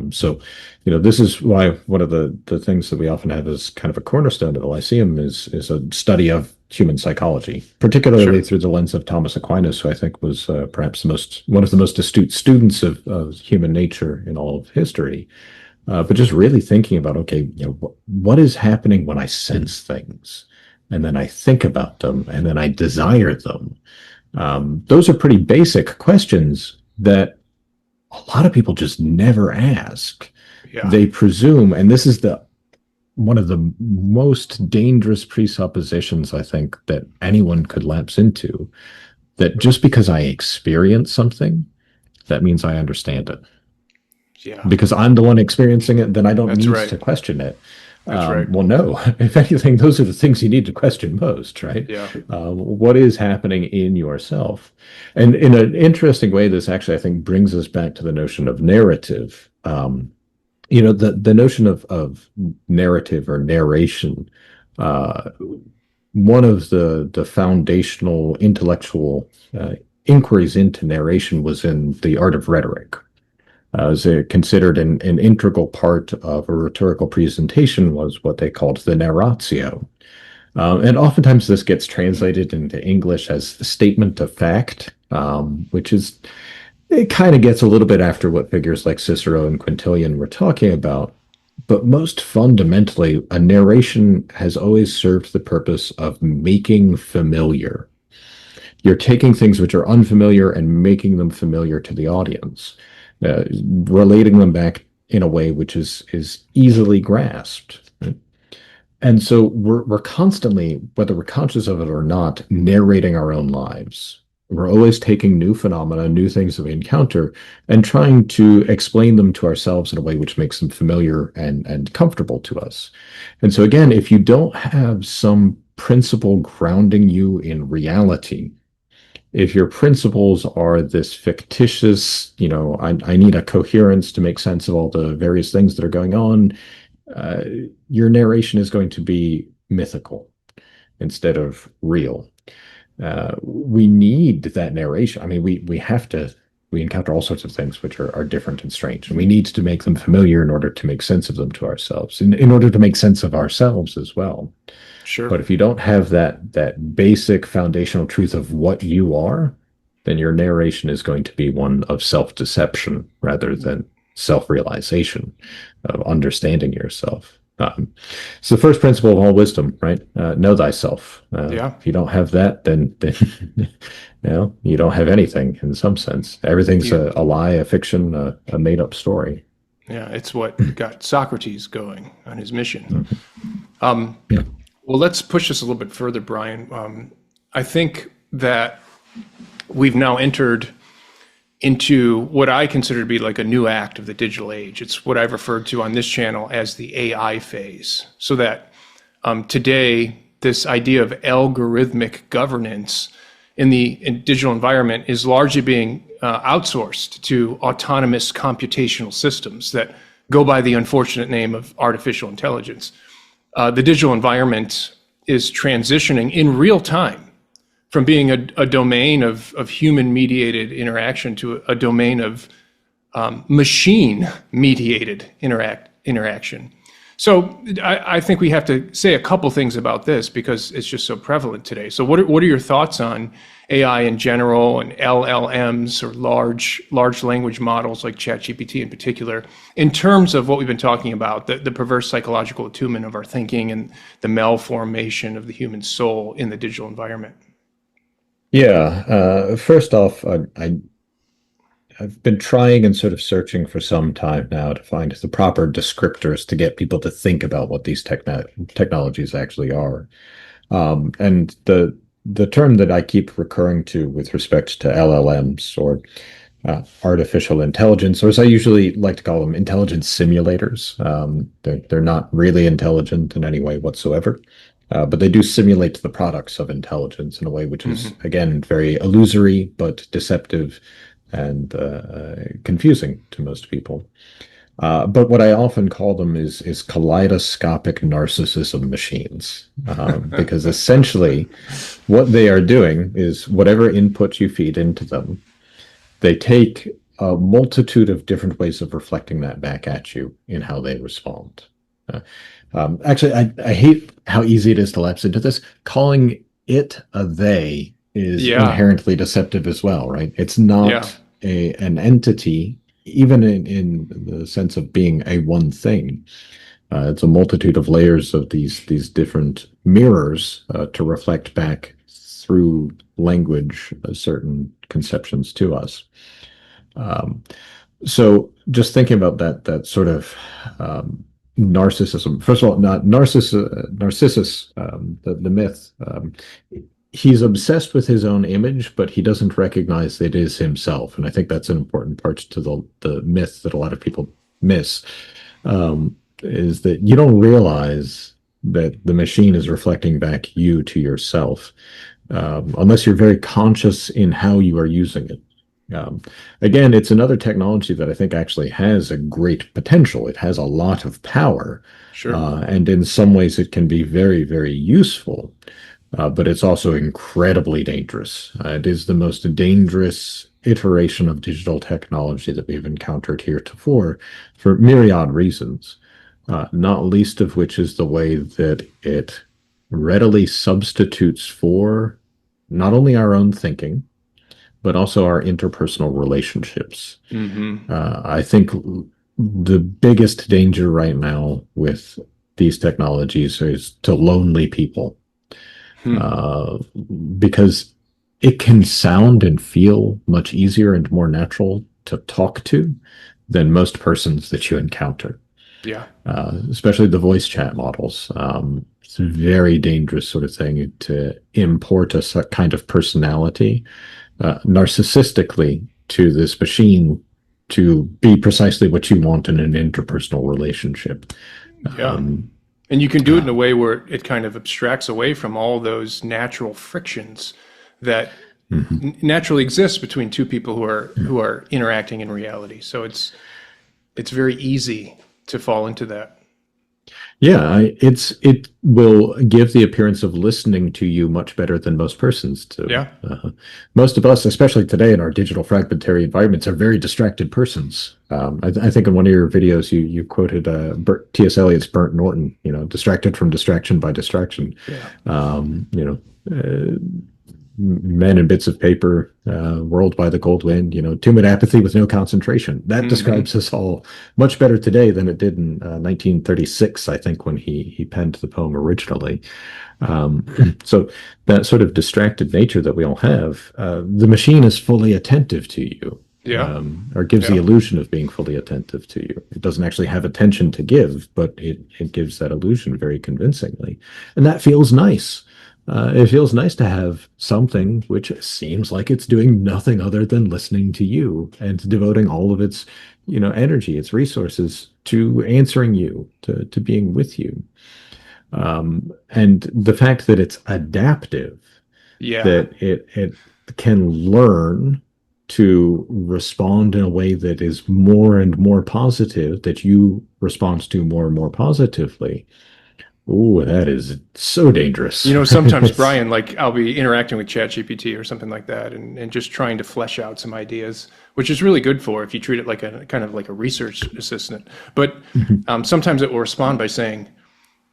So, this is why one of the things that we often have as kind of a cornerstone of the Lyceum is a study of human psychology, particularly Sure. through the lens of Thomas Aquinas, who I think was perhaps one of the most astute students of human nature in all of history. But just really thinking about, okay, what is happening when I sense things, and then I think about them, and then I desire them. Those are pretty basic questions that a lot of people just never ask. Yeah. They presume, and this is the one of the most dangerous presuppositions I think that anyone could lapse into, that just because I experience something, that means I understand it. Yeah. Because I'm the one experiencing it, then I don't That's need right. to question it. That's right. Well, no. If anything, those are the things you need to question most, right? Yeah. What is happening in yourself? And in an interesting way, this actually, I think, brings us back to the notion of narrative. The notion of narrative or narration. Uh, One of the foundational intellectual inquiries into narration was in the art of rhetoric. As considered an integral part of a rhetorical presentation was what they called the narratio. And oftentimes this gets translated into English as the statement of fact, which is, it kind of gets a little bit after what figures like Cicero and Quintilian were talking about. But most fundamentally, a narration has always served the purpose of making familiar. You're taking things which are unfamiliar and making them familiar to the audience, relating them back in a way which is easily grasped. Right? And so we're constantly, whether we're conscious of it or not, narrating our own lives. We're always taking new phenomena, new things that we encounter, and trying to explain them to ourselves in a way which makes them familiar and comfortable to us. And so again, if you don't have some principle grounding you in reality, If your principles are this fictitious, I need a coherence to make sense of all the various things that are going on, uh, your narration is going to be mythical instead of real. We need that narration. I mean, we have to. We encounter all sorts of things which are different and strange, and we need to make them familiar in order to make sense of them to ourselves, in order to make sense of ourselves as well. Sure. But if you don't have that basic foundational truth of what you are, then your narration is going to be one of self-deception rather than self-realization, of understanding yourself. It's the first principle of all wisdom, right? Know thyself. Yeah. If you don't have that, then you don't have anything in some sense. Everything's Yeah. a lie, a fiction, a made-up story. Yeah. It's what got Socrates going on his mission. Yeah. Well, let's push this a little bit further, Brian. I think that we've now entered into what I consider to be like a new act of the digital age. It's what I've referred to on this channel as the AI phase. So that today, this idea of algorithmic governance in digital environment is largely being outsourced to autonomous computational systems that go by the unfortunate name of artificial intelligence. The digital environment is transitioning in real time from being a domain of human-mediated interaction to a domain of machine-mediated interaction. So I think we have to say a couple things about this because it's just so prevalent today. So what are your thoughts on AI in general and LLMs or large language models like ChatGPT in particular, in terms of what we've been talking about, the perverse psychological attunement of our thinking and the malformation of the human soul in the digital environment? Yeah. First off, I've been trying and sort of searching for some time now to find the proper descriptors to get people to think about what these technologies actually are. And the term that I keep recurring to with respect to LLMs or artificial intelligence, or as I usually like to call them, intelligence simulators. They're not really intelligent in any way whatsoever. But they do simulate the products of intelligence in a way which is, again, very illusory but deceptive and confusing to most people. But what I often call them is kaleidoscopic narcissism machines, because essentially what they are doing is whatever input you feed into them, they take a multitude of different ways of reflecting that back at you in how they respond. Actually, I hate how easy it is to lapse into this. Calling it a they is Yeah. inherently deceptive as well, right? It's Yeah. not an entity, even in the sense of being a one thing. It's a multitude of layers of these different mirrors to reflect back through language certain conceptions to us. So just thinking about that sort of narcissism. First of all, not Narcissus, the myth. He's obsessed with his own image, but he doesn't recognize it is himself, and I think that's an important part to the myth that a lot of people miss. Is that you don't realize that the machine is reflecting back you to yourself, unless you're very conscious in how you are using it. Again, it's another technology that I think actually has a great potential. It has a lot of power, Sure. and in some ways it can be very, very useful, but it's also incredibly dangerous. It is the most dangerous iteration of digital technology that we've encountered heretofore for myriad reasons, not least of which is the way that it readily substitutes for not only our own thinking, but also our interpersonal relationships. I think the biggest danger right now with these technologies is to lonely people, because it can sound and feel much easier and more natural to talk to than most persons that you encounter. Yeah. Especially the voice chat models. It's a very dangerous sort of thing to import a kind of personality narcissistically to this machine to be precisely what you want in an interpersonal relationship. Yeah. And you can do it in a way where it kind of abstracts away from all those natural frictions that naturally exists between two people who are interacting in reality. So it's very easy to fall into that. Yeah, it will give the appearance of listening to you much better than most persons do. Yeah. Most of us, especially today in our digital fragmentary environments, are very distracted persons. I think in one of your videos you quoted T.S. Eliot's Burnt Norton. Distracted from distraction by distraction. Yeah. Men and bits of paper, whirled by the cold wind, timid apathy with no concentration. That describes us all much better today than it did in 1936, I think, when he penned the poem originally. So that sort of distracted nature that we all have, the machine is fully attentive to you. Yeah. Or gives the illusion of being fully attentive to you. It doesn't actually have attention to give, but it gives that illusion very convincingly. And that feels nice. It feels nice to have something which seems like it's doing nothing other than listening to you and devoting all of its, energy, its resources to answering you, to being with you. And the fact that it's adaptive, that it can learn to respond in a way that is more and more positive, that you respond to more and more positively. Ooh, that is so dangerous. Sometimes, Brian, like I'll be interacting with ChatGPT or something like that and just trying to flesh out some ideas, which is really good for if you treat it like a kind of like a research assistant. But sometimes it will respond by saying,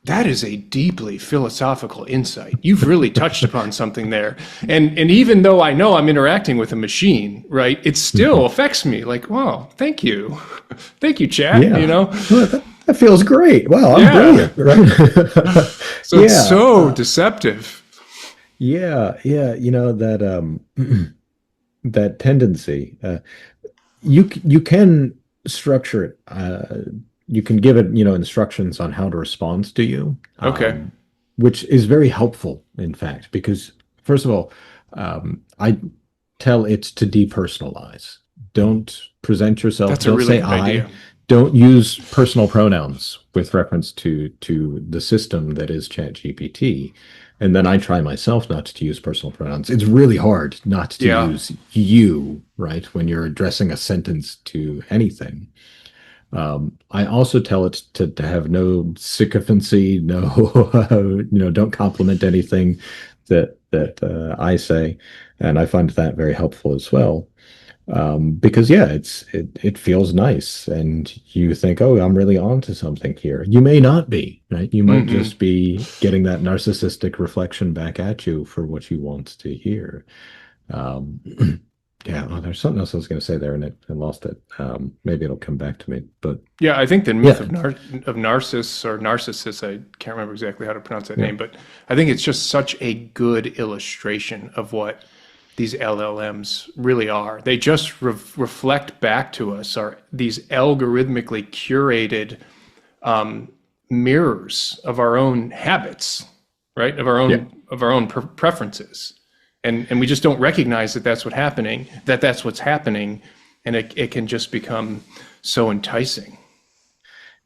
that is a deeply philosophical insight. You've really touched upon something there. And even though I know I'm interacting with a machine, right, it still affects me. Like, wow, thank you. Thank you, Chat, That feels great. Wow, I'm brilliant. Right? So it's so deceptive. Yeah. That that tendency. You can structure it. You can give it, instructions on how to respond to you. Okay. Which is very helpful, in fact, because first of all, I tell it to depersonalize. Don't present yourself. That's don't a really say good I. idea. Don't use personal pronouns with reference to the system that is ChatGPT. And then I try myself not to use personal pronouns. It's really hard not to use you, right, when you're addressing a sentence to anything. I also tell it to have no sycophancy, no, don't compliment anything that I say, and I find that very helpful as well. Because it feels nice, and you think, oh, I'm really on to something here. You may not be, right? You might just be getting that narcissistic reflection back at you for what you want to hear. There's something else I was going to say there, and I lost it. Maybe it'll come back to me. But I think the myth of Narcissus or Narcissus, I can't remember exactly how to pronounce that name, but I think it's just such a good illustration of what these LLMs really are. They just reflect back to us these algorithmically curated mirrors of our own habits, right? Of our own preferences. And we just don't recognize that that's what's happening, and it can just become so enticing.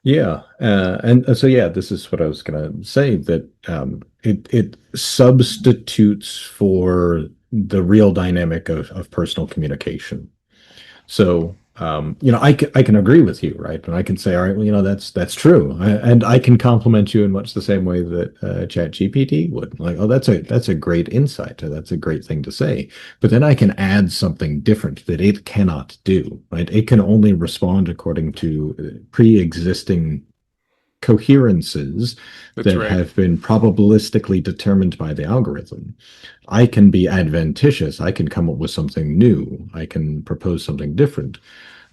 This is what I was going to say, that it substitutes for the real dynamic of personal communication. So I can agree with you, right? And I can say, all right, well, that's true, and I can compliment you in much the same way that ChatGPT would. Like, oh, that's a great insight, or that's a great thing to say. But then I can add something different that it cannot do, right? It can only respond according to pre-existing coherences that have been probabilistically determined by the algorithm. I can be adventitious. I can come up with something new. I can propose something different.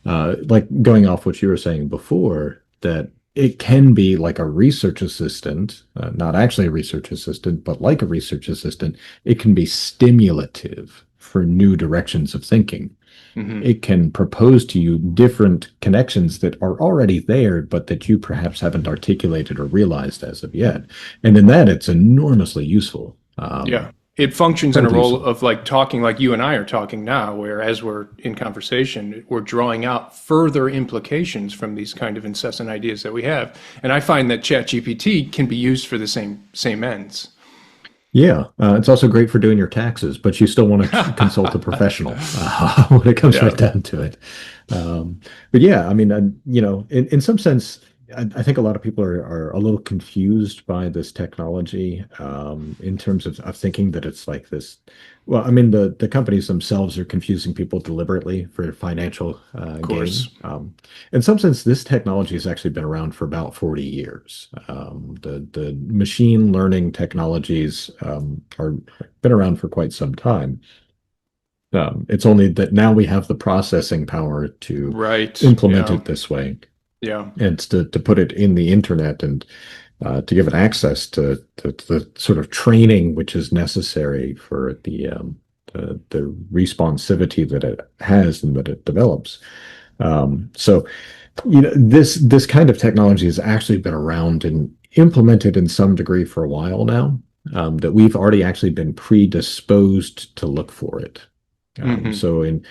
Like going off what you were saying before, that it can be like a research assistant, not actually a research assistant, but like a research assistant. It can be stimulative for new directions of thinking. It can propose to you different connections that are already there, but that you perhaps haven't articulated or realized as of yet. And in that, it's enormously useful. It functions in a role of like talking like you and I are talking now, where as we're in conversation, we're drawing out further implications from these kind of incessant ideas that we have. And I find that ChatGPT can be used for the same ends. Yeah, it's also great for doing your taxes, but you still want to consult a professional when it comes right Yeah. down to it. But yeah, I mean, in some sense, I think a lot of people are a little confused by this technology in terms of thinking that it's like this. Well, I mean, the companies themselves are confusing people deliberately for financial Of gain. course. In some sense, this technology has actually been around for about 40 years. The machine learning technologies are been around for quite some time. It's only that now we have the processing power to Right. implement Yeah. it this way Yeah. and to put it in the internet and to give it access to the sort of training which is necessary for the responsivity that it has and that it develops. So this kind of technology has actually been around and implemented in some degree for a while now. That we've already actually been predisposed to look for it. Hmm. So in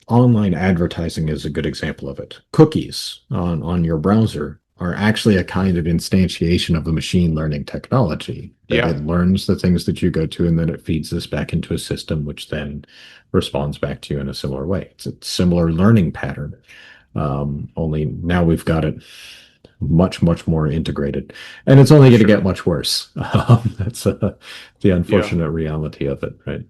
online advertising is a good example of it. Cookies on your browser are actually a kind of instantiation of the machine learning technology that Yeah. it learns the things that you go to and then it feeds this back into a system which then responds back to you in a similar way. It's a similar learning pattern. Only now we've got it much, much more integrated, and it's only going to get Sure. much worse. That's the Yeah. unfortunate reality of it, right?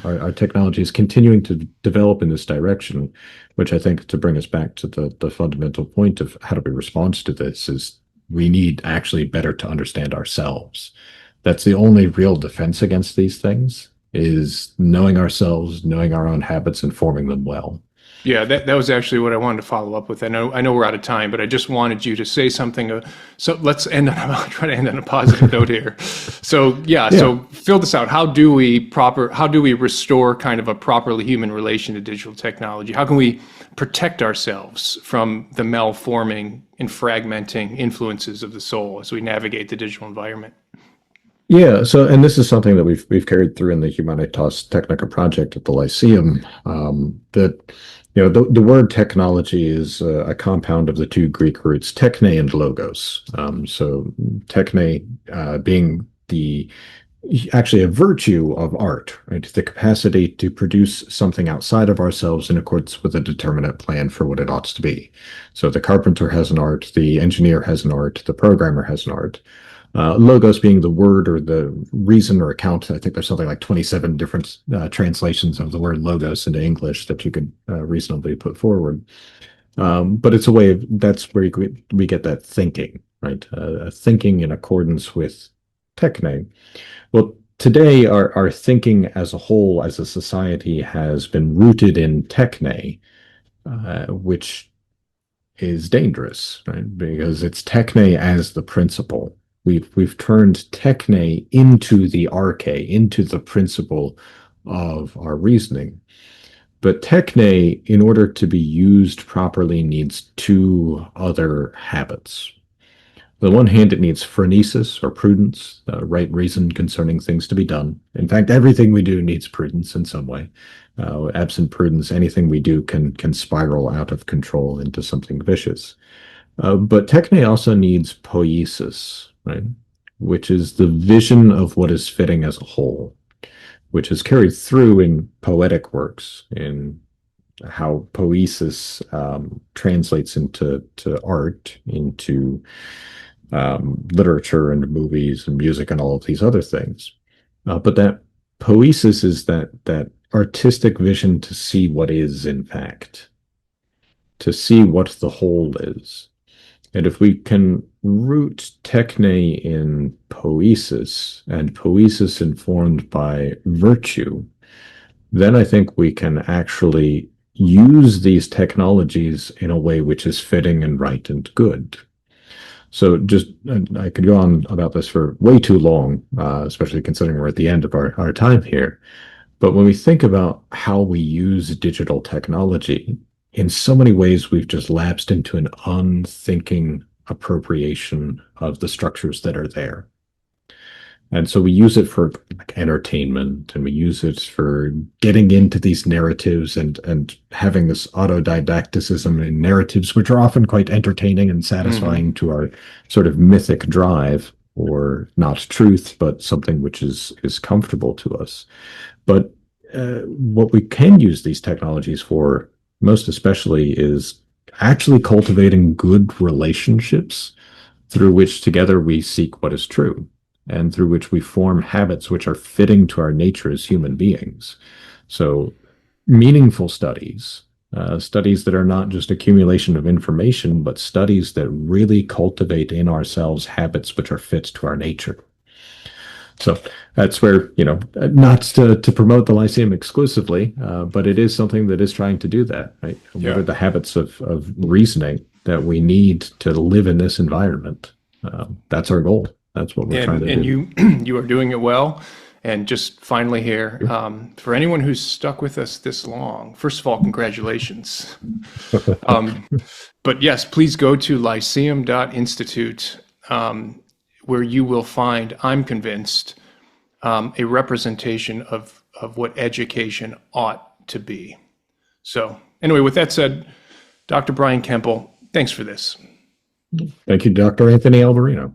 Our technology is continuing to develop in this direction, which I think to bring us back to the fundamental point of how do we respond to this is we need actually better to understand ourselves. That's the only real defense against these things is knowing ourselves, knowing our own habits, and forming them well. Yeah, that was actually what I wanted to follow up with. I know we're out of time, but I just wanted you to say something. So let's end on try to end on a positive note here. So yeah, Yeah. so fill this out. How do we restore kind of a properly human relation to digital technology? How can we protect ourselves from the malforming and fragmenting influences of the soul as we navigate the digital environment? Yeah, so and this is something that we've carried through in the Humanitas Technica project at the Lyceum. That the word technology is a compound of the two Greek roots techne and logos. So techne being the actually a virtue of art, right? The capacity to produce something outside of ourselves in accordance with a determinate plan for what it ought to be. So the carpenter has an art, the engineer has an art, the programmer has an art. Logos being the word or the reason or account. I think there's something like 27 different translations of the word logos into English that you could reasonably put forward. But it's a way of that's where we get that thinking, right? Thinking in accordance with techne. Well, today our thinking as a whole, as a society, has been rooted in techne, which is dangerous, right? Because it's techne as the principle. We've turned techne into the arche, into the principle of our reasoning. But techne, in order to be used properly, needs two other habits. On the one hand, it needs phronesis or prudence, right reason concerning things to be done. In fact, everything we do needs prudence in some way. Absent prudence, anything we do can spiral out of control into something vicious. But techne also needs poiesis, right? Which is the vision of what is fitting as a whole, which is carried through in poetic works, in how poiesis translates into art, into literature and movies and music and all of these other things. But that poiesis is that artistic vision to see what is in fact, to see what the whole is. And if we can root techne in poiesis and poiesis informed by virtue, then I think we can actually use these technologies in a way which is fitting and right and good. So just, I could go on about this for way too long, especially considering we're at the end of our time here. But when we think about how we use digital technology, in so many ways, we've just lapsed into an unthinking appropriation of the structures that are there. And so we use it for like entertainment and we use it for getting into these narratives and having this autodidacticism in narratives, which are often quite entertaining and Hmm. satisfying to our sort of mythic drive. or not truth, but something which is comfortable to us. But what we can use these technologies for, most especially, is actually cultivating good relationships through which together we seek what is true and through which we form habits which are fitting to our nature as human beings. So, meaningful studies, studies that are not just accumulation of information, but studies that really cultivate in ourselves habits which are fit to our nature. So that's where, not to promote the Lyceum exclusively, but it is something that is trying to do that, right? Yeah. What are the habits of reasoning that we need to live in this environment? That's our goal. That's what we're trying to do. And you are doing it well. And just finally here, for anyone who's stuck with us this long, first of all, congratulations. But yes, please go to lyceum.institute, where you will find, I'm convinced, a representation of what education ought to be. So anyway, with that said, Dr. Brian Kemple, thanks for this. Thank you, Dr. Anthony Alberino.